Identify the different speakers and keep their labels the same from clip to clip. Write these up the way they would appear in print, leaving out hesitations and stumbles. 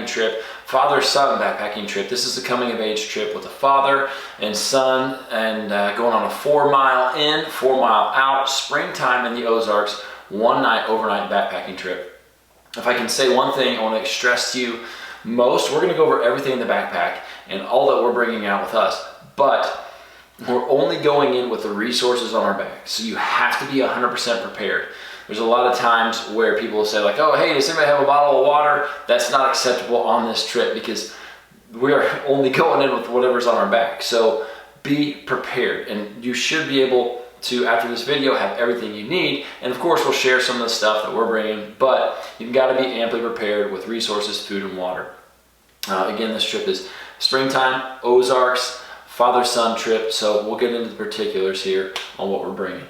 Speaker 1: trip, father-son backpacking trip. This is a coming of age trip with a father and son, and going on a 4 mile in, 4 mile out, springtime in the Ozarks, 1 night overnight backpacking trip. If I can say one thing I want to stress to you most, we're going to go over everything in the backpack and all that we're bringing out with us, but we're only going in with the resources on our back. So you have to be 100% prepared. There's a lot of times where people will say like, oh, hey, does anybody have a bottle of water? That's not acceptable on this trip because we are only going in with whatever's on our back. So be prepared, and you should be able to, after this video, have everything you need. And of course, we'll share some of the stuff that we're bringing, but you've got to be amply prepared with resources, food, and water. Again, this trip is springtime, Ozarks, father-son trip, so we'll get into the particulars here on what we're bringing.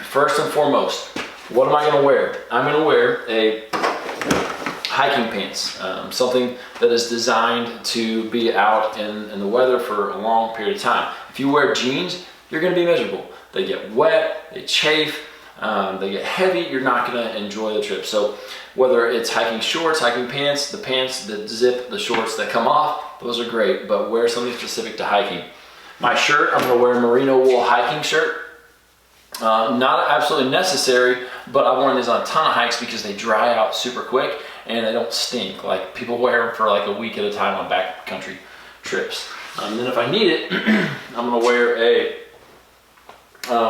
Speaker 1: First and foremost, what am I going to wear? I'm going to wear a hiking pants, something that is designed to be out in the weather for a long period of time. If you wear jeans, you're going to be miserable. They get wet, they chafe, they get heavy, you're not going to enjoy the trip. So whether it's hiking shorts, hiking pants, the pants that zip, the shorts that come off, those are great, but wear something specific to hiking. My shirt, I'm going to wear a merino wool hiking shirt. Not absolutely necessary, but I've worn these on a ton of hikes because they dry out super quick and they don't stink. Like people wear them for like a week at a time on backcountry trips. And then if I need it, I'm going to wear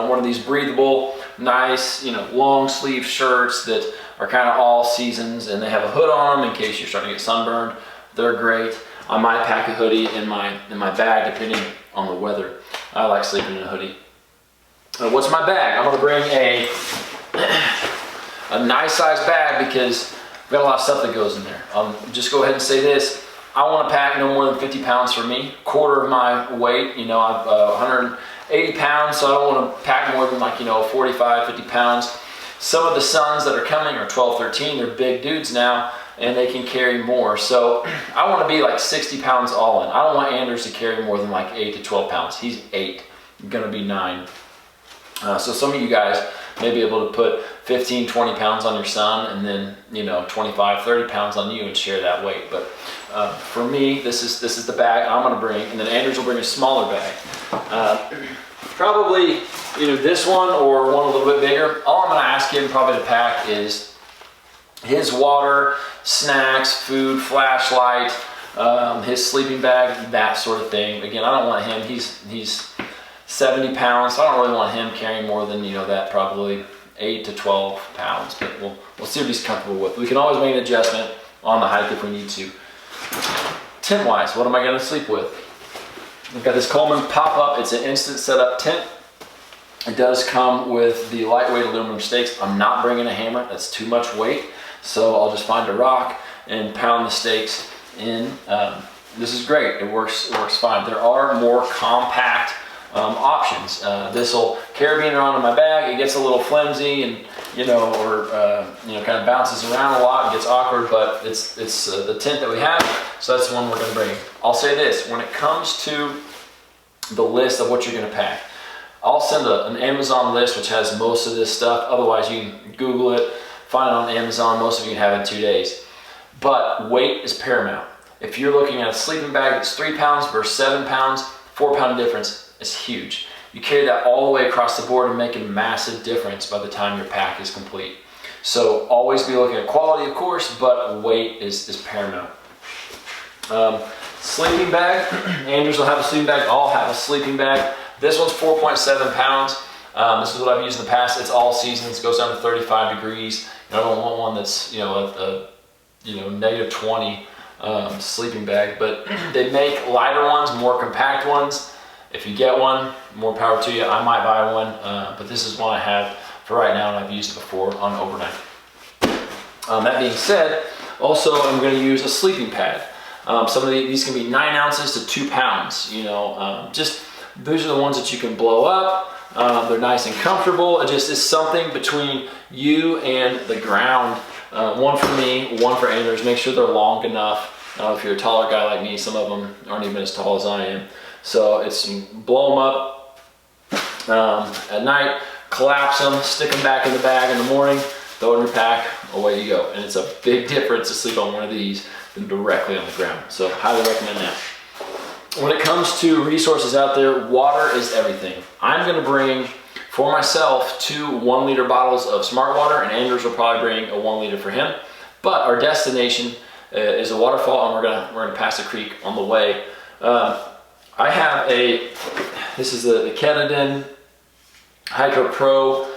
Speaker 1: one of these breathable, nice, long sleeve shirts that are kind of all seasons, and they have a hood on them in case you're starting to get sunburned. They're great. I might pack a hoodie in my bag depending on the weather. I like sleeping in a hoodie. What's my bag? I'm going to bring a nice size bag because I've got a lot of stuff that goes in there. Just go ahead and say this. I want to pack no more than 50 pounds for me, quarter of my weight. I'm 180 pounds, so I don't want to pack more than 45, 50 pounds. Some of the sons that are coming are 12, 13. They're big dudes now, and they can carry more. So I want to be like 60 pounds all in. I don't want Anders to carry more than like 8 to 12 pounds. He's 8, going to be 9. So some of you guys may be able to put 15, 20 pounds on your son, and then 25, 30 pounds on you and share that weight. But for me, this is the bag I'm going to bring, and then Anders will bring a smaller bag. Probably this one or one a little bit bigger. All I'm going to ask him probably to pack is his water, snacks, food, flashlight, his sleeping bag, that sort of thing. Again, I don't want him. He's 70 pounds, so I don't really want him carrying more than that, probably 8 to 12 pounds. But we'll see what he's comfortable with. We can always make an adjustment on the hike if we need to. Tent-wise, what am I going to sleep with? I've got this Coleman pop-up. It's an instant setup tent. It does come with the lightweight aluminum stakes. I'm not bringing a hammer. That's too much weight. So I'll just find a rock and pound the stakes in. This is great. It works fine. There are more compact options. This will carabine around in my bag. It gets a little flimsy and kind of bounces around a lot and gets awkward, but it's the tent that we have, so that's the one we're going to bring. I'll say this, when it comes to the list of what you're going to pack, I'll send an Amazon list which has most of this stuff. Otherwise you can Google it, find it on Amazon. Most of you can have it in 2 days. But weight is paramount. If you're looking at a sleeping bag that's 3 pounds versus 7 pounds, 4 pound difference is huge. You carry that all the way across the board and make a massive difference by the time your pack is complete. So always be looking at quality, of course, but weight is paramount. Sleeping bag. Anders will have a sleeping bag. I'll have a sleeping bag. This one's 4.7 pounds. This is what I've used in the past. It's all seasons. Goes down to 35 degrees. I don't want one that's negative 20 sleeping bag. But they make lighter ones, more compact ones. If you get one, more power to you. I might buy one, but this is one I have for right now, and I've used it before on overnight. That being said, also I'm going to use a sleeping pad. Some of these can be 9 ounces to 2 pounds. Those are the ones that you can blow up. They're nice and comfortable. It just is something between you and the ground. One for me, one for Anders. Make sure they're long enough. If you're a taller guy like me, some of them aren't even as tall as I am. So it's blow them up at night, collapse them, stick them back in the bag in the morning, throw it in your pack, away you go. And it's a big difference to sleep on one of these than directly on the ground. So highly recommend that. When it comes to resources out there, water is everything. I'm gonna bring for myself 2 1-liter bottles of Smart Water, and Anders will probably bring a 1 liter for him. But our destination is a waterfall, and we're gonna pass a creek on the way. I have this is the Ketadin Hydro Pro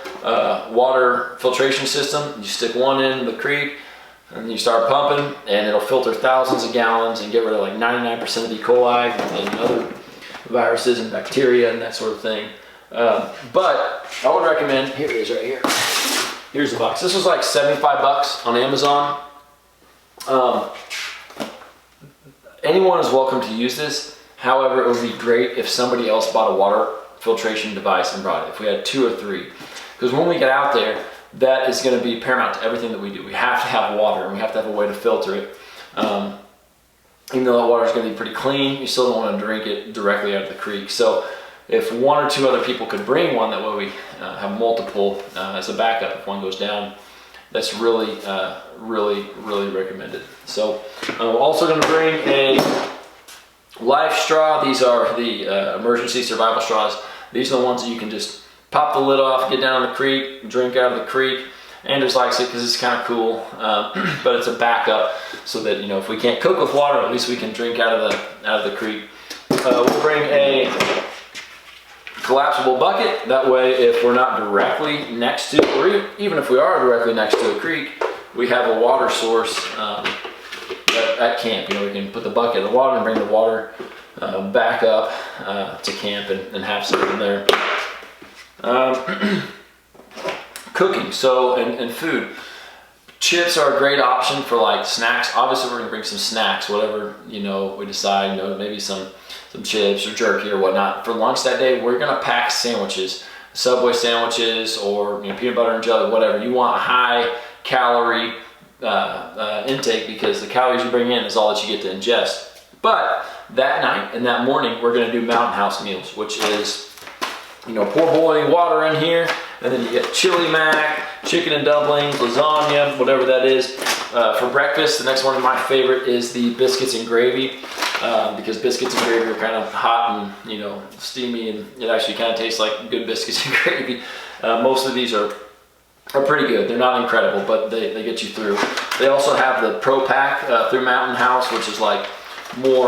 Speaker 1: water filtration system. You stick one in the creek and you start pumping, and it'll filter thousands of gallons and get rid of like 99% of E. coli and other viruses and bacteria and that sort of thing. But I would recommend, here it is right here. Here's the box. This was like 75 bucks on Amazon. Anyone is welcome to use this. However, it would be great if somebody else bought a water filtration device and brought it. If we had 2 or 3. Because when we get out there, that is going to be paramount to everything that we do. We have to have water, and we have to have a way to filter it. Even though that water is going to be pretty clean, you still don't want to drink it directly out of the creek. So if 1 or 2 other people could bring one, that way we have multiple as a backup if one goes down. That's really, really recommended. So I'm also going to bring a life straw. These are the emergency survival straws. These are the ones that you can just pop the lid off, get down the creek, drink out of the creek. Anders likes it because it's kind of cool, but it's a backup so that, you know, if we can't cook with water, at least we can drink out of the creek. We'll bring a collapsible bucket. That way, if we're not directly next to, or even if we are directly next to a creek, we have a water source at camp. You know, we can put the bucket in the water and bring the water back up to camp and have something there. Cooking, and food. Chips are a great option for like snacks. Obviously, we're gonna bring some snacks, whatever, you know, we decide, you know, maybe some chips or jerky or whatnot. For lunch that day, we're gonna pack sandwiches, Subway sandwiches, or, you know, peanut butter and jelly, whatever. You want a high calorie intake, because the calories you bring in is all that you get to ingest. But that night and that morning, we're gonna do Mountain House meals, which is, you know, pour boiling water in here, and then you get chili mac, chicken and dumplings, lasagna, whatever that is. For breakfast, the next one of my favorite is the biscuits and gravy, because biscuits and gravy are kind of hot and, you know, steamy, and it actually kind of tastes like good biscuits and gravy. Most of these are pretty good. They're not incredible, but they get you through. They also have the Pro Pack through Mountain House, which is like more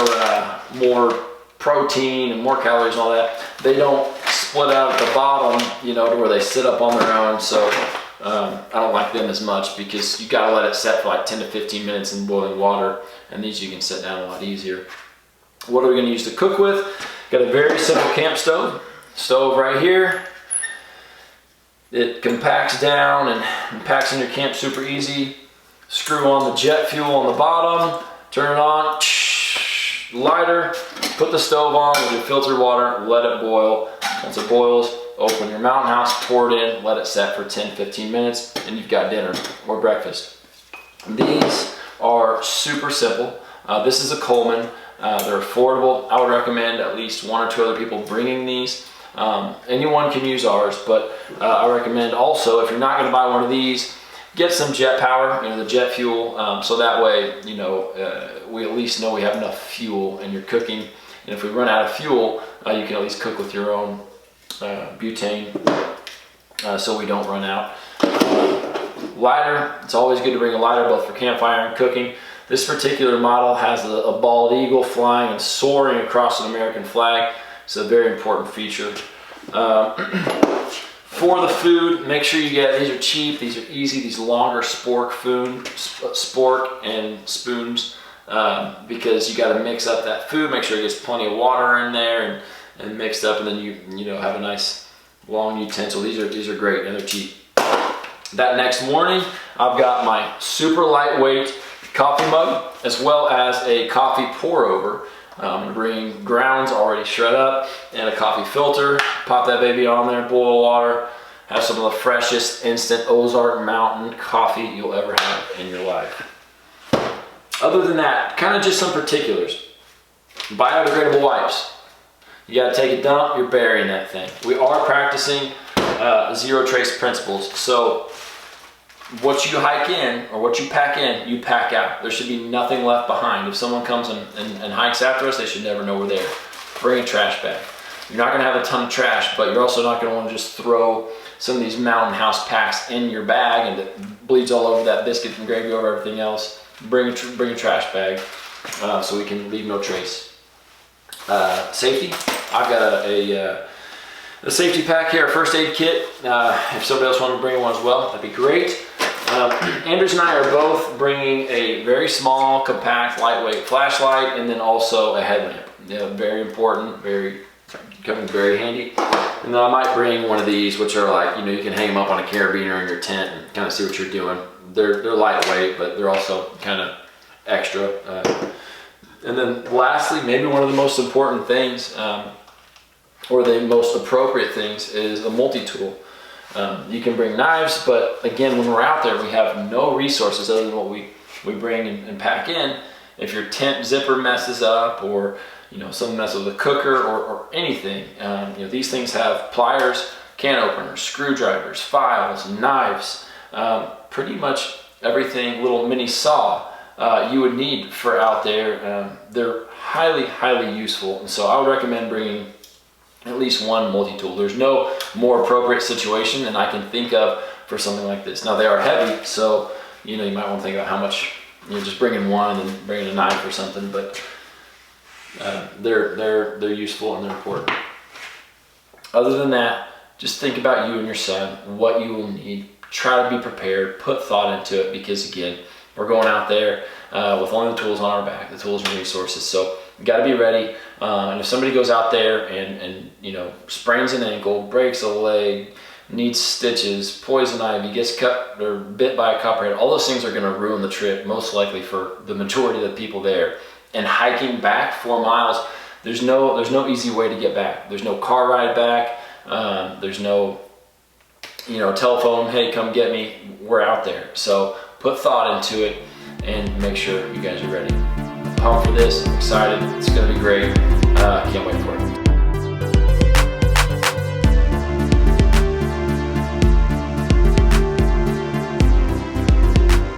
Speaker 1: protein and more calories and all that. They don't split out at the bottom, you know, to where they sit up on their own. So I don't like them as much, because you gotta let it set for like 10 to 15 minutes in boiling water, and these you can set down a lot easier. What are we gonna use to cook with? Got a very simple camp stove. Stove right here. It compacts down and packs in your camp super easy. Screw on the jet fuel on the bottom, turn it on, lighter, put the stove on with your filtered water, let it boil. Once it boils, open your Mountain House, pour it in, let it set for 10-15 minutes, and you've got dinner or breakfast. These are super simple. This is a Coleman. They're affordable. I would recommend at least 1 or 2 other people bringing these. Anyone can use ours, but I recommend also, if you're not going to buy one of these, get some jet power, you know, the jet fuel, so that way, you know, we at least know we have enough fuel and you're cooking. And if we run out of fuel, you can at least cook with your own butane, so we don't run out. Lighter, it's always good to bring a lighter, both for campfire and cooking. This particular model has a bald eagle flying and soaring across an American flag. It's a very important feature. For the food, make sure you get, these are cheap, these are easy, these longer spork and spoons, because you got to mix up that food, make sure it gets plenty of water in there and mixed up, and then you know, have a nice long utensil. These are great, and they're cheap. That next morning, I've got my super lightweight coffee mug, as well as a coffee pour over. I'm gonna bring grounds already shred up and a coffee filter. Pop that baby on there, boil water. Have some of the freshest instant Ozark Mountain coffee you'll ever have in your life. Other than that, kind of just some particulars. Biodegradable wipes. You gotta take a dump, you're burying that thing. We are practicing zero trace principles. So what you hike in or what you pack in, you pack out. There should be nothing left behind. If someone comes and hikes after us, they should never know we're there. Bring a trash bag. You're not gonna have a ton of trash, but you're also not gonna wanna just throw some of these Mountain House packs in your bag and it bleeds all over that biscuit and gravy over everything else. Bring a trash bag so we can leave no trace. Safety, I've got a safety pack here, a first aid kit. If somebody else wanted to bring one as well, that'd be great. Andres and I are both bringing a very small, compact, lightweight flashlight and then also a headlamp. Very important, coming very handy. And then I might bring one of these, which are like, you can hang them up on a carabiner in your tent and kind of see what you're doing. They're lightweight, but they're also kind of extra. And then lastly, maybe one of the most important things, or the most appropriate things, is a multi-tool. You can bring knives, but again, when we're out there, we have no resources other than what we bring and pack in. If your tent zipper messes up, or something messes with a cooker or anything, these things have pliers, can openers, screwdrivers, files, knives, pretty much everything, little mini saw you would need for out there. They're highly, highly useful, and so I would recommend bringing at least one multi-tool. There's no more appropriate situation than I can think of for something like this. Now they are heavy, so you might want to think about how much, just bringing one and then bringing a knife or something, but they're useful and they're important. Other than that, just think about you and your son, what you will need. Try to be prepared, put thought into it, because again, we're going out there with only the tools on our back, the tools and resources. So you got to be ready. And if somebody goes out there and sprains an ankle, breaks a leg, needs stitches, poison ivy, gets cut or bit by a copperhead, all those things are going to ruin the trip, most likely for the majority of the people there. And hiking back 4 miles, there's no easy way to get back. There's no car ride back. There's no telephone, hey, come get me. We're out there. So put thought into it and make sure you guys are ready. I'm pumped for this. I'm excited. It's going to be great. Can't wait for it.